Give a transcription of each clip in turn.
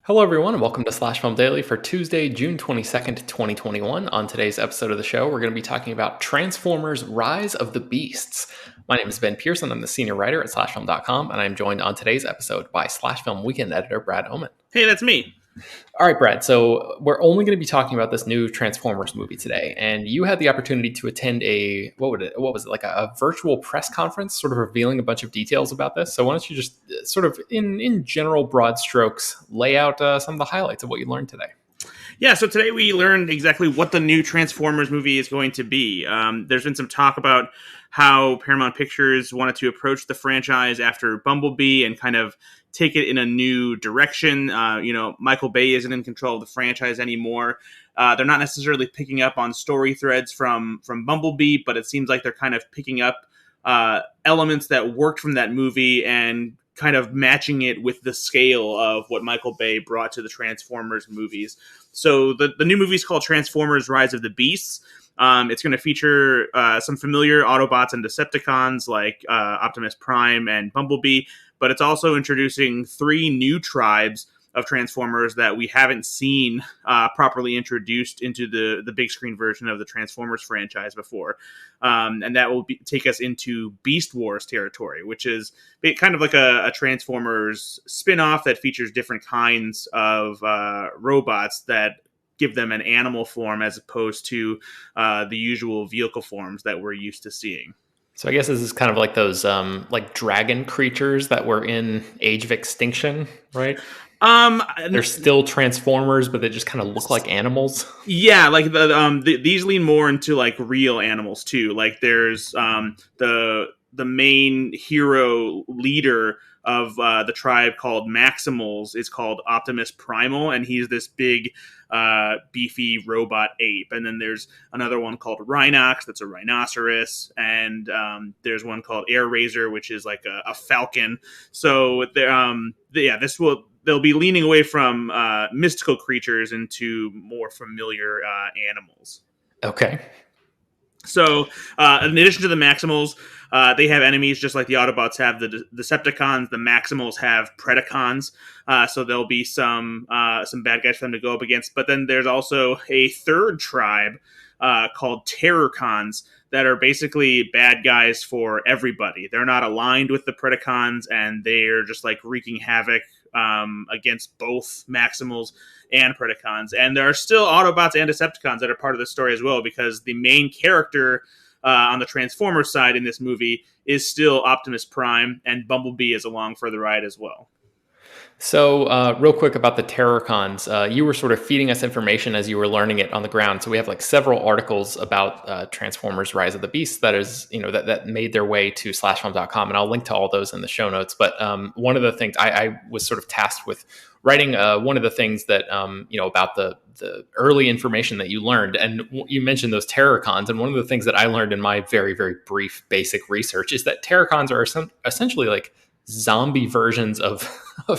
Hello, everyone, and welcome to Slash Film Daily for Tuesday, June 22nd, 2021. On today's episode of the show, we're going to be talking about Transformers Rise of the Beasts. My name is Ben Pearson. I'm the senior writer at slashfilm.com, and I'm joined on today's episode by Slash Film Weekend editor Brad Oman. Hey, that's me. All right, Brad. So we're only going to be talking about this new Transformers movie today, and you had the opportunity to attend what was it, like a virtual press conference, sort of revealing a bunch of details about this. So why don't you just sort of, in general broad strokes, lay out some of the highlights of what you learned today? Yeah, so today we learned exactly what the new Transformers movie is going to be. There's been some talk about how Paramount Pictures wanted to approach the franchise after Bumblebee and kind of take it in a new direction. Michael Bay isn't in control of the franchise anymore. They're not necessarily picking up on story threads from Bumblebee, but it seems like they're kind of picking up elements that worked from that movie and kind of matching it with the scale of what Michael Bay brought to the Transformers movies. So the new movie is called Transformers Rise of the Beasts. It's going to feature some familiar Autobots and Decepticons like Optimus Prime and Bumblebee, but it's also introducing 3 new tribes of Transformers that we haven't seen properly introduced into the big screen version of the Transformers franchise before. And that will take us into Beast Wars territory, which is kind of like a Transformers spin-off that features different kinds of robots that give them an animal form as opposed to the usual vehicle forms that we're used to seeing. So I guess this is kind of like those like dragon creatures that were in Age of Extinction, right? They're still Transformers, but they just kind of look like animals. Yeah, like these lean more into like real animals too. Like there's the main hero leader of the tribe called Maximals is called Optimus Primal, and he's this big beefy robot ape. And then there's another one called Rhinox that's a rhinoceros, and there's one called Air Razor, which is like a falcon. So they'll be leaning away from mystical creatures into more familiar animals. Okay. So, in addition to the Maximals, they have enemies just like the Autobots have the Decepticons. The Maximals have Predacons, so there'll be some bad guys for them to go up against. But then there's also a third tribe called Terracons that are basically bad guys for everybody. They're not aligned with the Predacons, and they're just like wreaking havoc against both Maximals and Predacons. And there are still Autobots and Decepticons that are part of the story as well, because the main character on the Transformers side in this movie is still Optimus Prime, and Bumblebee is along for the ride as well. So, real quick about the Terracons, you were sort of feeding us information as you were learning it on the ground. So we have like several articles about Transformers: Rise of the Beasts that is, that made their way to slashfilm.com, and I'll link to all those in the show notes. But one of the things I was sort of tasked with writing, one of the things that about the early information that you learned, and you mentioned those Terracons, and one of the things that I learned in my very, very brief basic research is that Terracons are essentially like zombie versions of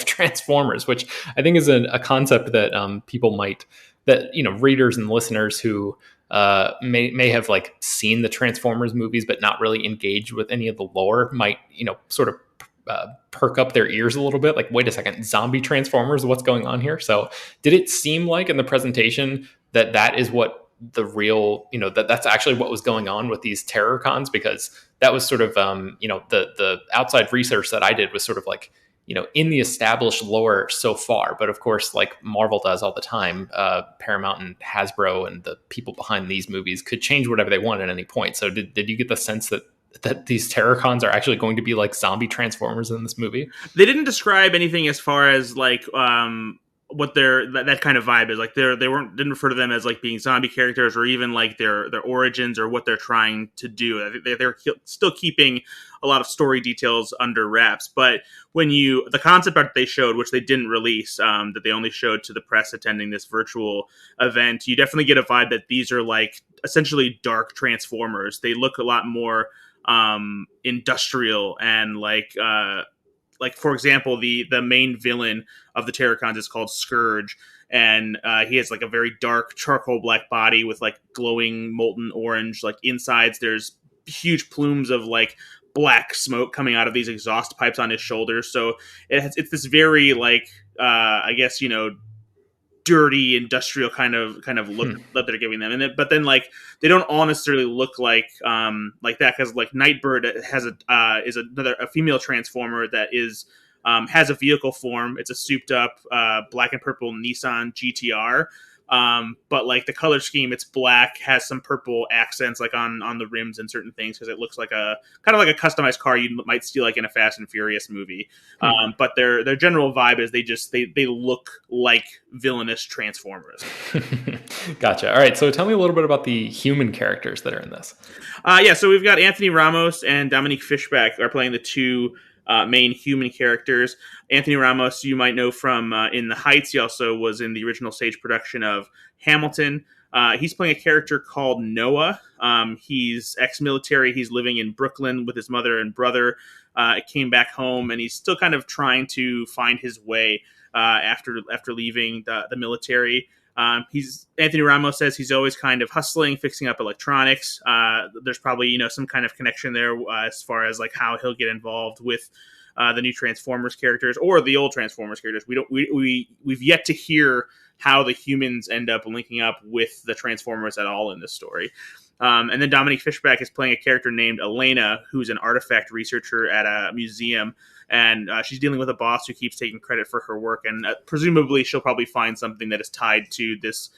Transformers, which I think is a concept that readers and listeners who may have like seen the Transformers movies but not really engaged with any of the lore might sort of perk up their ears a little bit, like, wait a second, zombie Transformers, what's going on here? So did it seem like in the presentation that is what the real, that's actually what was going on with these Terrorcons? Because that was sort of, the outside research that I did was sort of like, in the established lore so far. But of course, like Marvel does all the time, Paramount and Hasbro and the people behind these movies could change whatever they want at any point. So did you get the sense that these Terracons are actually going to be like zombie Transformers in this movie? They didn't describe anything as far as like what that kind of vibe is. Like didn't refer to them as like being zombie characters, or even like their origins or what they're trying to do. I think they're still keeping a lot of story details under wraps. But the concept art they showed, which they didn't release, that they only showed to the press attending this virtual event, you definitely get a vibe that these are like essentially dark Transformers. They look a lot more industrial, and like for example, the main villain of the Terracons is called Scourge, and he has like a very dark charcoal black body with like glowing molten orange like insides. There's huge plumes of like black smoke coming out of these exhaust pipes on his shoulders. So it's this very like I guess, dirty industrial kind of look that they're giving them, and then, but then like they don't all necessarily look like that, because like Nightbird has is a female transformer that is has a vehicle form. It's a souped up black and purple Nissan GTR. But like the color scheme, it's black, has some purple accents like on the rims and certain things, because it looks like a kind of like a customized car you might see like in a Fast and Furious movie. But their general vibe is they look like villainous transformers. Gotcha. All right, so tell me a little bit about the human characters that are in this. Yeah, so we've got Anthony Ramos and Dominique Fishback are playing the two main human characters. Anthony Ramos, you might know from In the Heights. He also was in the original stage production of Hamilton. He's playing a character called Noah. He's ex-military. He's living in Brooklyn with his mother and brother. Came back home, and he's still kind of trying to find his way after leaving the military. Anthony Ramos says he's always kind of hustling, fixing up electronics. There's probably some kind of connection there as far as like how he'll get involved with the new Transformers characters or the old Transformers characters. We've yet to hear how the humans end up linking up with the Transformers at all in this story. And then Dominique Fishback is playing a character named Elena, who's an artifact researcher at a museum. And she's dealing with a boss who keeps taking credit for her work. And presumably she'll probably find something that is tied to these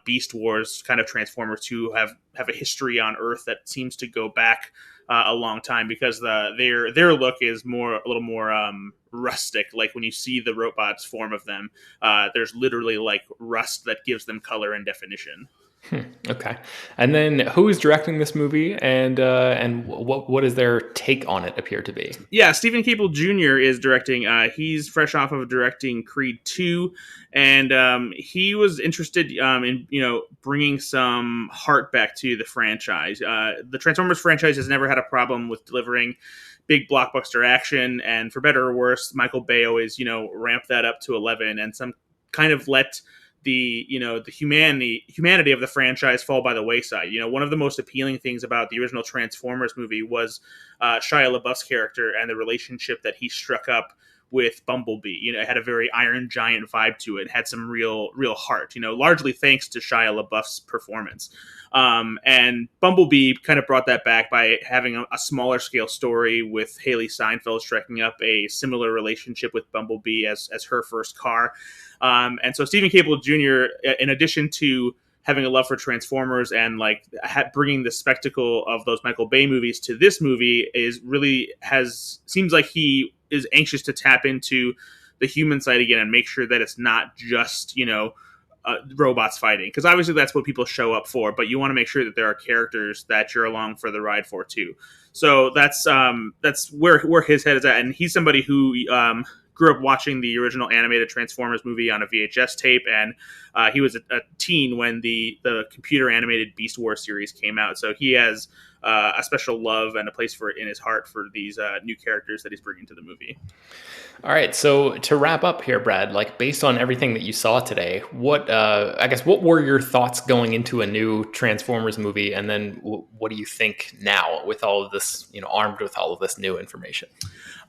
Beast Wars kind of Transformers who have a history on Earth that seems to go back a long time, because their look is a little more rustic. Like when you see the robots form of them, there's literally like rust that gives them color and definition. Okay. And then who is directing this movie, and what does their take on it appear to be? Yeah, Stephen Caple Jr. is directing. He's fresh off of directing Creed 2, and he was interested in bringing some heart back to the franchise. The Transformers franchise has never had a problem with delivering big blockbuster action, and for better or worse, Michael Bay always ramped that up to 11, and some kind of let the humanity of the franchise fall by the wayside. One of the most appealing things about the original Transformers movie was Shia LaBeouf's character and the relationship that he struck up with Bumblebee. It had a very Iron Giant vibe to it. It had some real heart, largely thanks to Shia LaBeouf's performance. And Bumblebee kind of brought that back by having a smaller scale story with Haley Steinfeld striking up a similar relationship with Bumblebee as her first car. And so Stephen Caple Jr., in addition to having a love for Transformers and like bringing the spectacle of those Michael Bay movies to this movie, seems like he is anxious to tap into the human side again and make sure that it's not just robots fighting, because obviously that's what people show up for, but you want to make sure that there are characters that you're along for the ride for too. So that's where his head is at, and he's somebody who grew up watching the original animated Transformers movie on a VHS tape, and he was a teen when the computer animated Beast Wars series came out. So he has a special love and a place for it in his heart for these new characters that he's bringing to the movie. All right, so to wrap up here, Brad, like based on everything that you saw today, what were your thoughts going into a new Transformers movie, and then what do you think now with all of this, armed with all of this new information?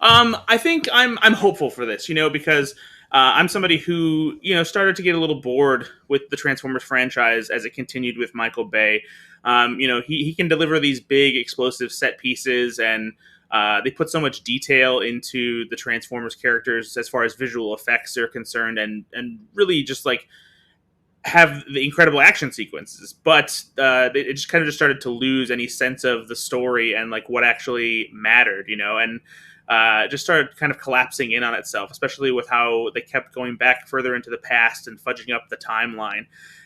I think I'm hopeful for this, because I'm somebody who started to get a little bored with the Transformers franchise as it continued with Michael Bay. He can deliver these big explosive set pieces, and they put so much detail into the Transformers characters as far as visual effects are concerned, and really just like have the incredible action sequences. But it just kind of started to lose any sense of the story and like what actually mattered, and just started kind of collapsing in on itself, especially with how they kept going back further into the past and fudging up the timeline.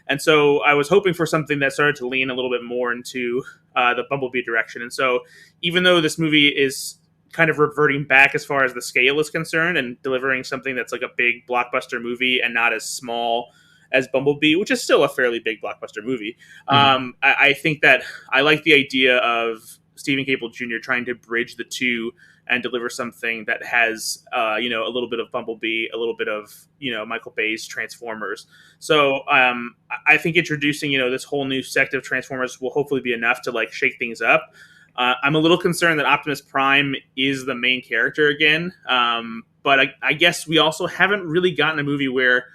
And so I was hoping for something that started to lean a little bit more into the Bumblebee direction. And so even though this movie is kind of reverting back as far as the scale is concerned and delivering something that's like a big blockbuster movie and not as small as Bumblebee, which is still a fairly big blockbuster movie, I think that I like the idea of Stephen Caple Jr. trying to bridge the two and deliver something that has, a little bit of Bumblebee, a little bit of, Michael Bay's Transformers. So I think introducing, this whole new sect of Transformers will hopefully be enough to like shake things up. I'm a little concerned that Optimus Prime is the main character again. But I guess we also haven't really gotten a movie where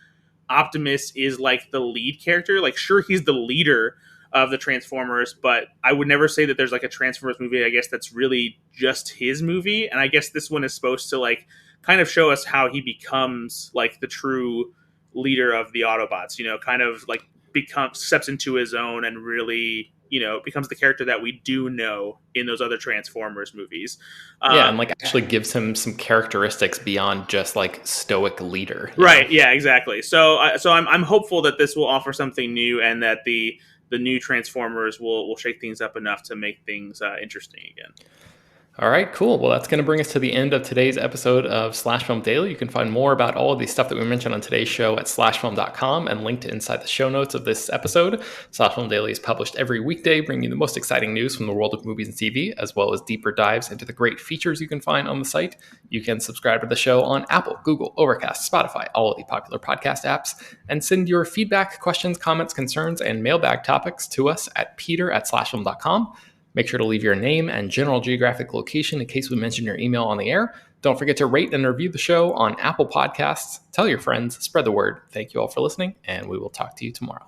Optimus is like the lead character. Like, sure, he's the leader of the Transformers, but I would never say that there's like a Transformers movie, I guess, that's really just his movie. And I guess this one is supposed to like kind of show us how he becomes like the true leader of the Autobots, you know, kind of like steps into his own and really, you know, becomes the character that we do know in those other Transformers movies. Yeah, and like actually gives him some characteristics beyond just like stoic leader. Right. Yeah, exactly. So I'm hopeful that this will offer something new, and that the new Transformers will shake things up enough to make things interesting again. All right, cool. Well, that's going to bring us to the end of today's episode of Slash Film Daily. You can find more about all of the stuff that we mentioned on today's show at slashfilm.com and linked inside the show notes of this episode. Slash Film Daily is published every weekday, bringing you the most exciting news from the world of movies and TV, as well as deeper dives into the great features you can find on the site. You can subscribe to the show on Apple, Google, Overcast, Spotify, all of the popular podcast apps, and send your feedback, questions, comments, concerns, and mailbag topics to us at peter@slashfilm.com. Make sure to leave your name and general geographic location in case we mention your email on the air. Don't forget to rate and review the show on Apple Podcasts. Tell your friends, spread the word. Thank you all for listening, and we will talk to you tomorrow.